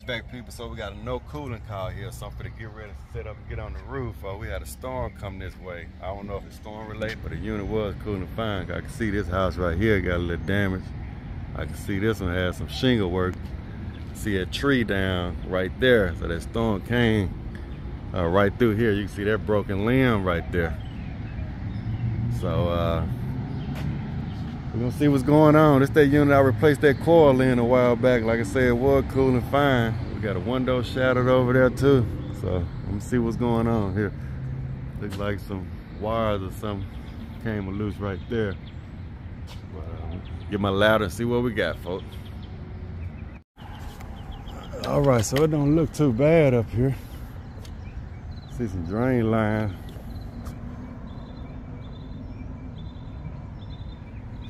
Back people, so we got a no cooling call here, so I'm gonna get ready to set up and get on the roof. We had a storm come this way. I don't know if it's storm related, but the unit was cooling fine. I can see this house right here got a little damage. I can see this one has some shingle work. See a tree down right there, so that storm came right through here. You can see that broken limb right there. So we're gonna see what's going on. This that unit I replaced that coil in a while back. Like I said, it was cooling fine. We got a window shattered over there too. So let me see what's going on here. Looks like some wires or something came loose right there. But, get my ladder and see what we got, folks. All right, so it don't look too bad up here. See some drain line.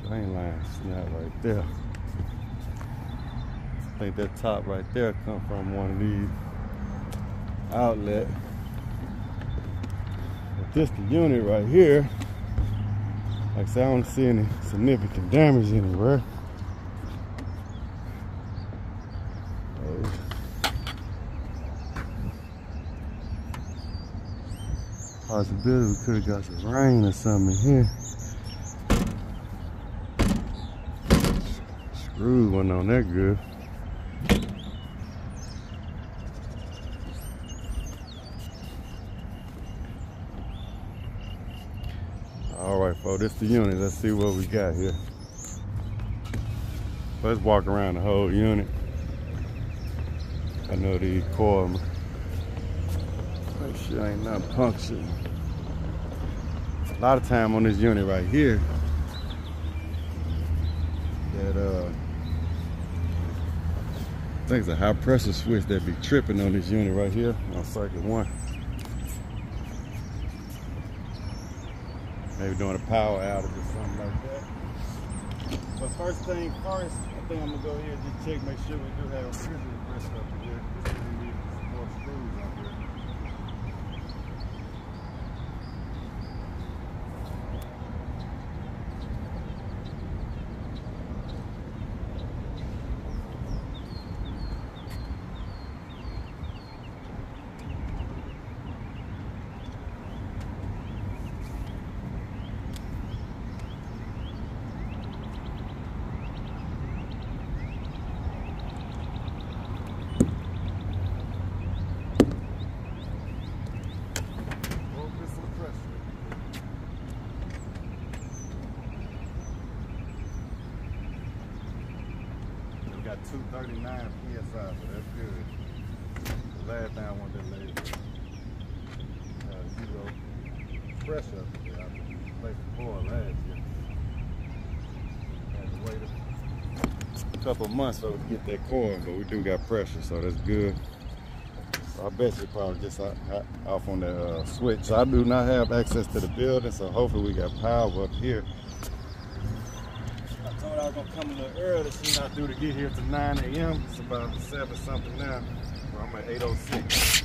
Drain line snap right there. I think that top right there come from one of these outlets. But this the unit right here. Like I said, I don't see any significant damage anywhere. Possibility we could have got some rain or something in here. Screw wasn't on that good. All right, folks, this the unit. Let's see what we got here. Let's walk around the whole unit. I know these coils. Make sure ain't nothing punctured. A lot of time on this unit right here. That I think it's a high pressure switch that be tripping on this unit right here on circuit 1. Maybe doing a power outage or something like that. But first thing first, I think I'm gonna go ahead and just check, make sure we do have a pressure up here. We need some more screws up here. Got 239 PSI, so that's good. The last time I wanted to lay zero pressure up there. I replaced the coil last year. Had to wait a couple months so we could get that coil, but we do got pressure, so that's good. So I bet you probably just off on the switch. So I do not have access to the building, so hopefully we got power up here. I was gonna come a little early, she's not due to get here till 9 a.m. It's about 7 something now. So I'm at 8:06.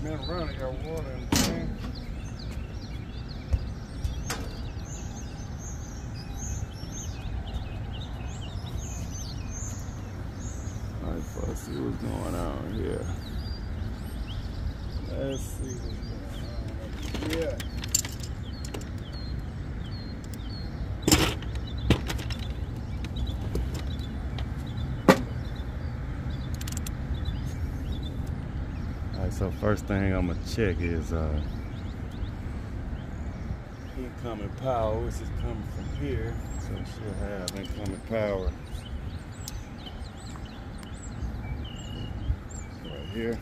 Been running, got water in the tank. Alright, let's see what's going on here. Let's see what's going on here. So first thing I'm gonna check is incoming power, which is coming from here. So it should have incoming power right here.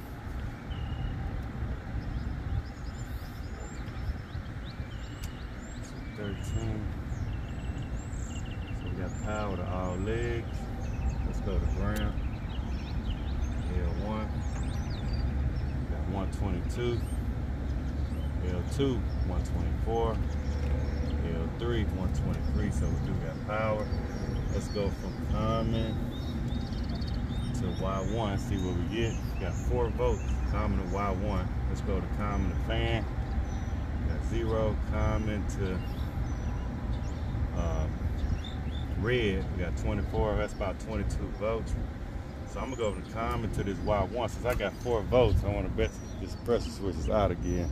13. So we got power to all legs. Let's go to ground. 122, L2 124, L3 123. So we do got power. Let's go from common to Y1, see what we get. Got 4 volts, common to Y1. Let's go to common to fan. Got 0, common to red. We got 24, that's about 22 volts. So I'm gonna go from common to this Y1. Since I got 4 volts, I wanna bet this pressure switch is out again.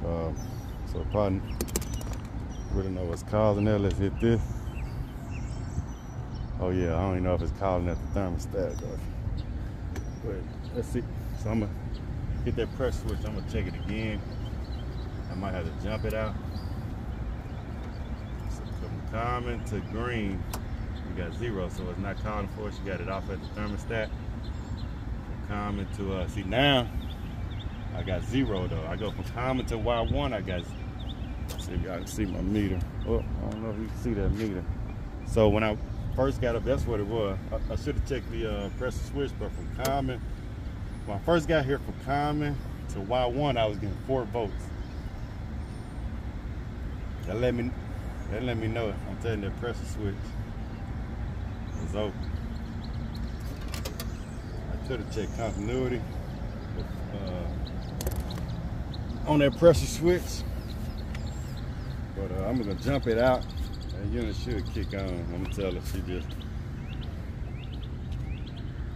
So probably really know what's causing that. Let's hit this. Oh yeah, I don't even know if it's calling at the thermostat though. But let's see. So I'm gonna hit that pressure switch. I'm gonna check it again. I might have to jump it out. So from common to green, we got 0, so it's not calling for us. You got it off at the thermostat. From common to see now I got 0 though. I go from common to Y1. I got. See if y'all can see my meter. Oh, I don't know if you can see that meter. So when I first got up, that's what it was. I should have checked the pressure switch, but from common, when I first got here from common to Y1, I was getting 4 volts. That let me know. I'm telling you, that pressure switch was open. I could have checked continuity on that pressure switch, but I'm gonna jump it out. That unit should kick on. I'm gonna tell her she just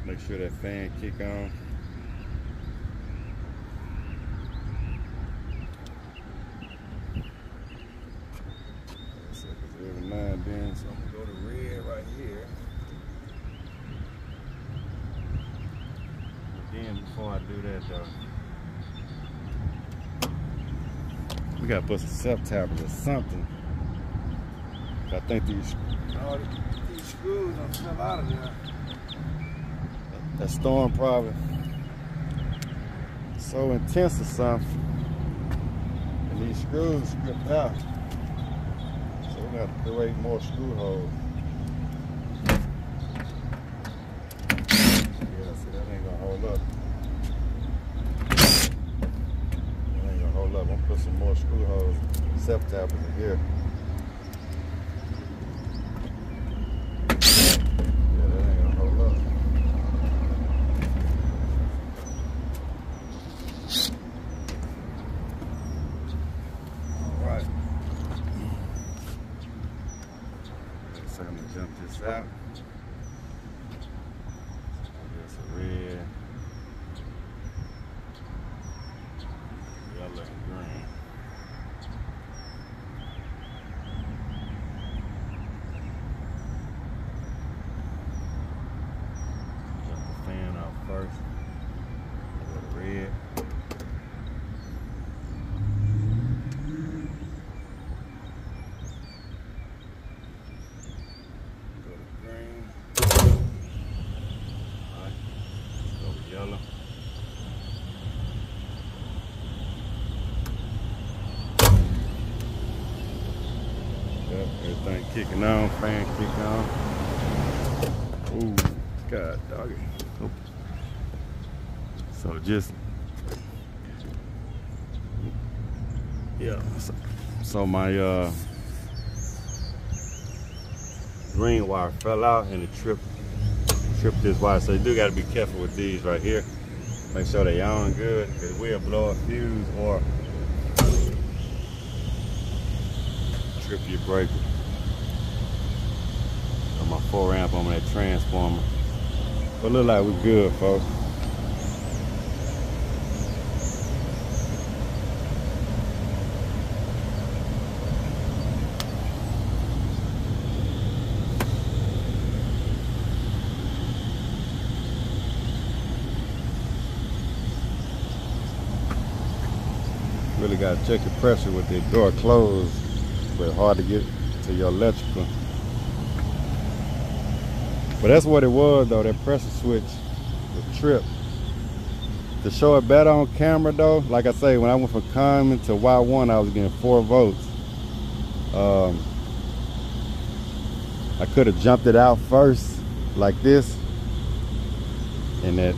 make sure that fan kick on. So every now and then, so I'm gonna go to red right here. But then before I do that though, we gotta put some self-tappers or something. I think these screws don't fell out of there. That storm probably so intense or something, and these screws stripped out. So we got to create more screw holes. Yeah, see, that ain't gonna hold up. That ain't gonna hold up. I'm gonna put some more screw holes, self-tappers in here. So I'm gonna jump this out. There's a red, yellow, and green. Jump the fan off first. Go to red. Yellow. Yep, everything kicking on, fan kicking on. Ooh, God doggy. Oh. So just, yeah. So my green wire fell out and it tripped this wire. So you do got to be careful with these right here. Make sure they on good, because we'll blow a fuse or trip your breaker. On my 4 amp on that transformer. But look like we're good, folks. Really got to check your pressure with the door closed, but it's hard to get to your electrical. But that's what it was though, that pressure switch was tripped. To show it better on camera though, like I say, when I went from common to Y1, I was getting 4 volts. I could have jumped it out first like this, and that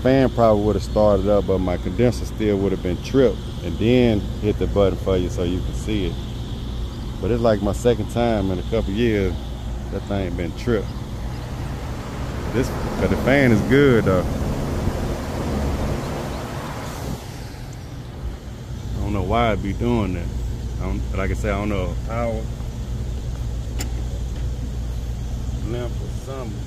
fan probably would have started up, but my condenser still would have been tripped, and then hit the button for you so you can see it. But it's like my second time in a couple years that thing been tripped. This, cause the fan is good though. I don't know why I'd be doing that. Like I say, I don't know if power lamp or something.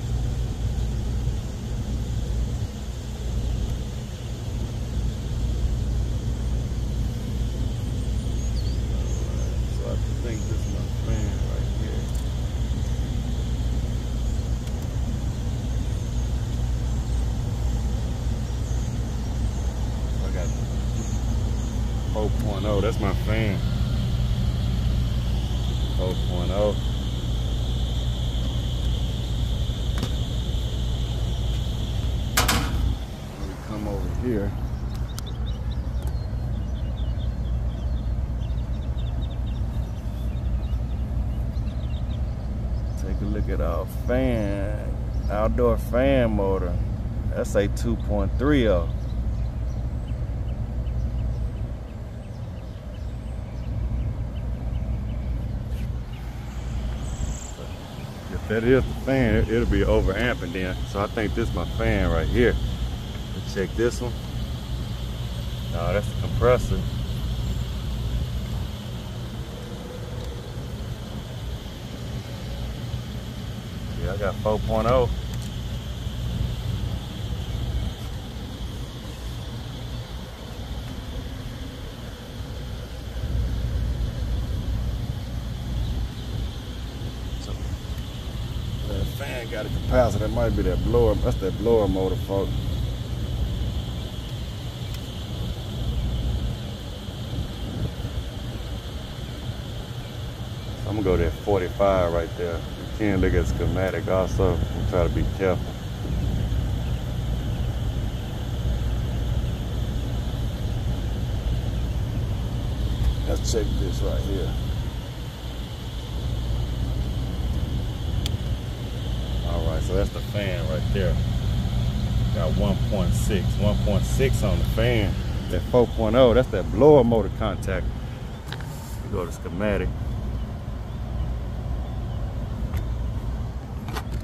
So I think this is my fan right here. I got 4.0, that's my fan. 4.0. Come over here. Take a look at our fan, outdoor fan motor. That's a 2.30. If that is the fan, it'll be over amping then. So I think this is my fan right here. Let's check this one. No, that's the compressor. Yeah, I got 4.0. That fan got a capacitor. That might be that blower. That's that blower motor, folks. I'm gonna go there 45 right there. You can look at the schematic also. We'll try to be careful. Let's check this right here. Alright, so that's the fan right there. Got 1.6. 1.6 on the fan. That 4.0, that's that blower motor contact. You go to schematic.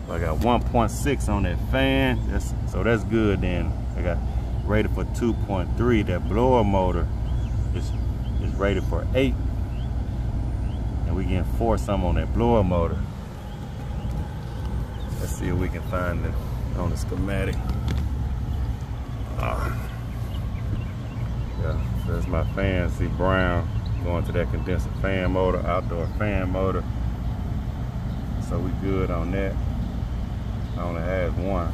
I got 1.6 on that fan, so that's good then. I got rated for 2.3. That blower motor is rated for 8. And we getting 4 some on that blower motor. Let's see if we can find it on the schematic. Yeah, so that's my fan. See brown going to that condenser fan motor, outdoor fan motor. So we good on that. I only had one.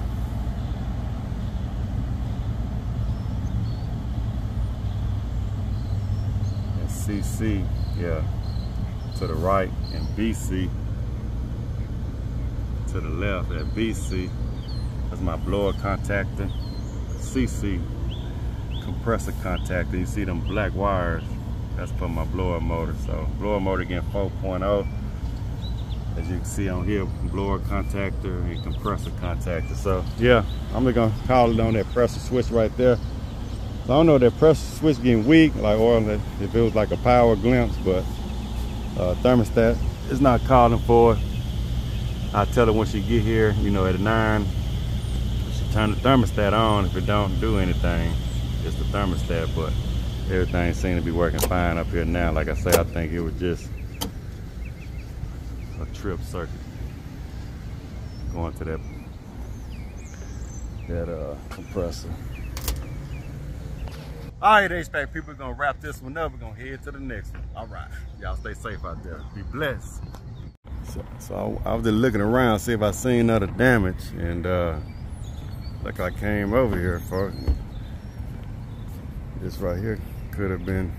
And CC, yeah, to the right, and BC to the left. At BC, that's my blower contactor. CC, compressor contactor. You see them black wires? That's for my blower motor. So blower motor getting 4.0. As you can see on here, blower contactor and compressor contactor. So yeah, I'm just gonna call it on that pressure switch right there. So I don't know if that pressure switch getting weak, like, or if it was like a power glimpse, but thermostat is not calling for it. I tell her when she get here, you know, at 9, she turn the thermostat on. If it don't do anything, it's the thermostat, but everything seems to be working fine up here now. Like I say, I think it was just a trip circuit going to that compressor. All right, HVAC people, we're gonna wrap this one up. We're gonna head to the next one. All right, y'all stay safe out there. Be blessed. So I was just looking around, see if I seen other damage, and like I came over here for this right here. Could have been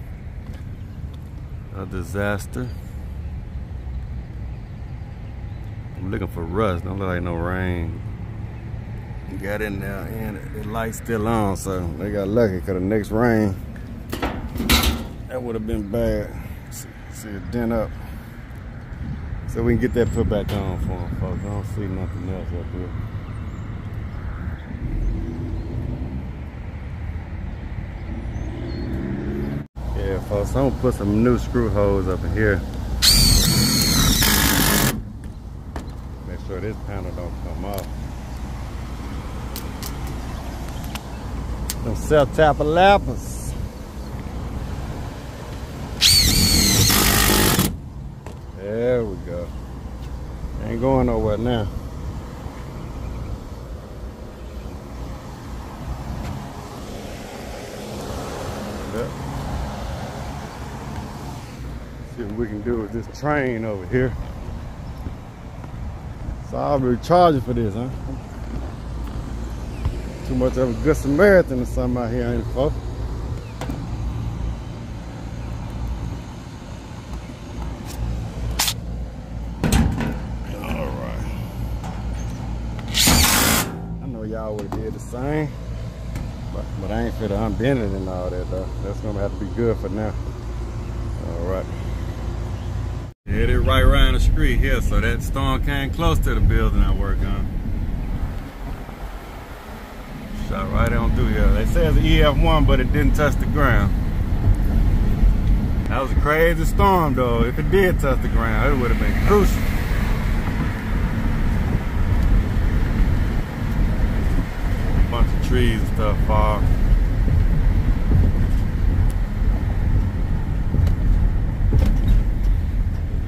a disaster. I'm looking for rust. Don't look like no rain. You got in there and the light's still on, so they got lucky because the next rain, that would have been bad. See it dent up. So we can get that put back on for them, folks. I don't see nothing else up here. folks. So I'm gonna put some new screw holes up in here. Make sure this panel don't come off. Them self-tapper lappers. There we go. Ain't going nowhere now. Yep. See what we can do with this train over here. So I'll be charging for this, huh? Too much of a good Samaritan or something out here, ain't it, folks? Alright. I know y'all would have did the same. But I ain't finna unbend it and all that though. That's gonna have to be good for now. Alright. Yeah, it is right around the street here, so that storm came close to the building I work on. Shot right on through here. They say it's an EF1, but it didn't touch the ground. That was a crazy storm though. If it did touch the ground, it would have been crucial. Bunch of trees and stuff fall.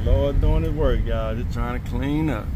Lord doing his work, y'all. Just trying to clean up.